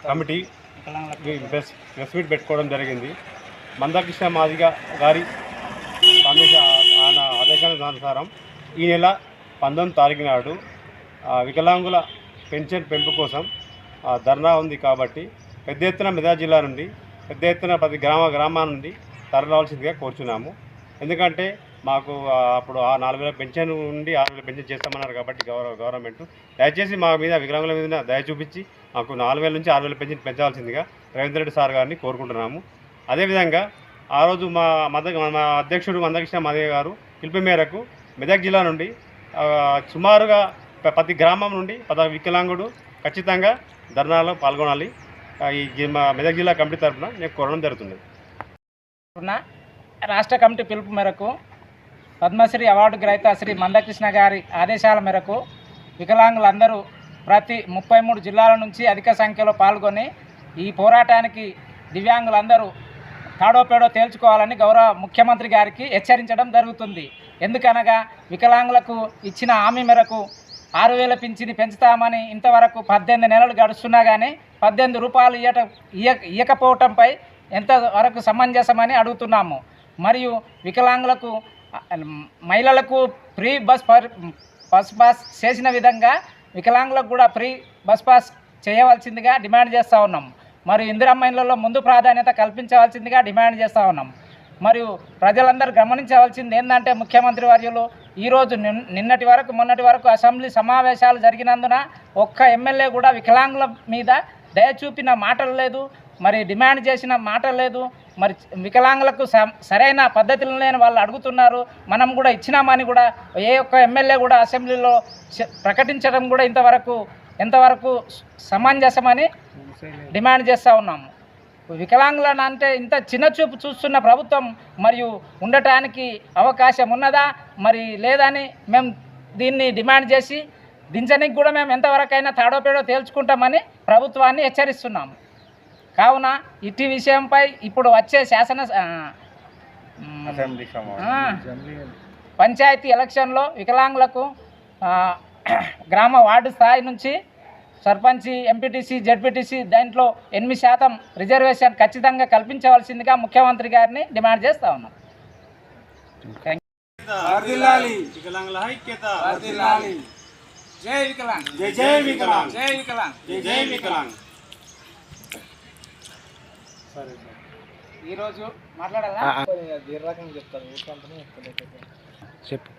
Committee press meet పెట్టుకోవడం జరిగింది. మందకృష్ణ మాదిగ గారి ఆదేశానుసారం ఈ నెల 19 తారీఖు నాడు వికలాంగుల పెన్షన్ పెంపు కోసం ధర్నా ఉంది. కాబట్టి పెద్ద ఎత్తున మెదక్ జిల్లా నుండి పెద్ద ఎత్తున ప్రతి గ్రామాల నుండి తరలిరావాల్సిందిగా కోరుచున్నాము. ఎందుకంటే మాకు అప్పుడు 4,000 పెన్షన్ నుండి 6,000 పెన్షన్ చేస్తామన్నారు. కాబట్టి గవర్నమెంట్ దయచేసి మా మీద వికలాంగుల మీద దయ చూపించి మాకు 4,000 నుంచి 6,000 పెన్షన్ పెంచాల్సిందిగా రేవంత్ రెడ్డి సార్ గారిని కోరుకుంటున్నాము. అదేవిధంగా ఆ రోజు మా అధ్యక్షుడు మందకృష్ణ మాదిగ గారు పిలుపు మేరకు మెదక్ జిల్లా నుండి సుమారుగా ప్రతి గ్రామం నుండి వికలాంగుడు ఖచ్చితంగా ధర్నాలో పాల్గొనాలి. ఈ మెదక్ జిల్లా కమిటీ తరఫున నేను కోరడం జరుగుతుంది. రాష్ట్ర కమిటీ పిలుపు మేరకు పద్మశ్రీ అవార్డు గ్రహీత శ్రీ మందకృష్ణ గారి ఆదేశాల మేరకు వికలాంగులందరూ ప్రతి 33 జిల్లాల నుంచి అధిక సంఖ్యలో పాల్గొని ఈ పోరాటానికి దివ్యాంగులందరూ తాడోపేడో తేల్చుకోవాలని గౌరవ ముఖ్యమంత్రి గారికి హెచ్చరించడం జరుగుతుంది. ఎందుకనగా వికలాంగులకు ఇచ్చిన హామీ మేరకు 6,000 పింఛని పెంచుతామని ఇంతవరకు 18 నెలలు గడుస్తున్నా కానీ 18 రూపాయలు ఇవ్వకపోవటంపై ఎంతవరకు సమంజసమని అడుగుతున్నాము. మరియు వికలాంగులకు మహిళలకు ఫ్రీ బస్ పాస్ చేసిన విధంగా వికలాంగులకు కూడా ఫ్రీ బస్ పాస్ చేయవలసిందిగా డిమాండ్ చేస్తూ ఉన్నాం. మరియు ఇందిరమ్మ ఇళ్లలో ముందు ప్రాధాన్యత కల్పించవలసిందిగా డిమాండ్ చేస్తూ ఉన్నాం. మరియు ప్రజలందరూ గమనించవలసింది ఏంటంటే ముఖ్యమంత్రి వర్యులు ఈరోజు మొన్నటి వరకు అసెంబ్లీ సమావేశాలు జరిగినందున ఒక్క ఎమ్మెల్యే కూడా వికలాంగుల మీద దయ చూపిన మాటలు లేదు, మరి డిమాండ్ చేసిన మాట లేదు. మరి వికలాంగులకు సరైన పద్ధతులు లేని వాళ్ళు అడుగుతున్నారు. మనం కూడా ఇచ్చినామని కూడా ఏ ఒక్క ఎమ్మెల్యే కూడా అసెంబ్లీలో ప్రకటించడం కూడా ఎంతవరకు సమంజసమని డిమాండ్ చేస్తూ ఉన్నాము. వికలాంగులను అంటే ఇంత చిన్నచూపు చూస్తున్న ప్రభుత్వం మరియు ఉండటానికి అవకాశం ఉన్నదా మరి లేదని మేము దీన్ని డిమాండ్ చేసి దించడానికి కూడా మేము ఎంతవరకైనా తాడోపేడో తేల్చుకుంటామని ప్రభుత్వాన్ని హెచ్చరిస్తున్నాము. కావున ఇటు విషయంపై ఇప్పుడు వచ్చే పంచాయతీ ఎలక్షన్లో వికలాంగులకు గ్రామ వార్డు స్థాయి నుంచి సర్పంచి, ఎంపీటీసీ, జెడ్పీటీసీ దాంట్లో 8% రిజర్వేషన్ ఖచ్చితంగా కల్పించవలసిందిగా ముఖ్యమంత్రి గారిని డిమాండ్ చేస్తూ ఉన్నాం. జై వికలాంగ్, జై వికలాంగ్, జై వికలాంగ్, జై వికలాంగ్. ఈరోజు మాట్లాడాలా చెప్పు.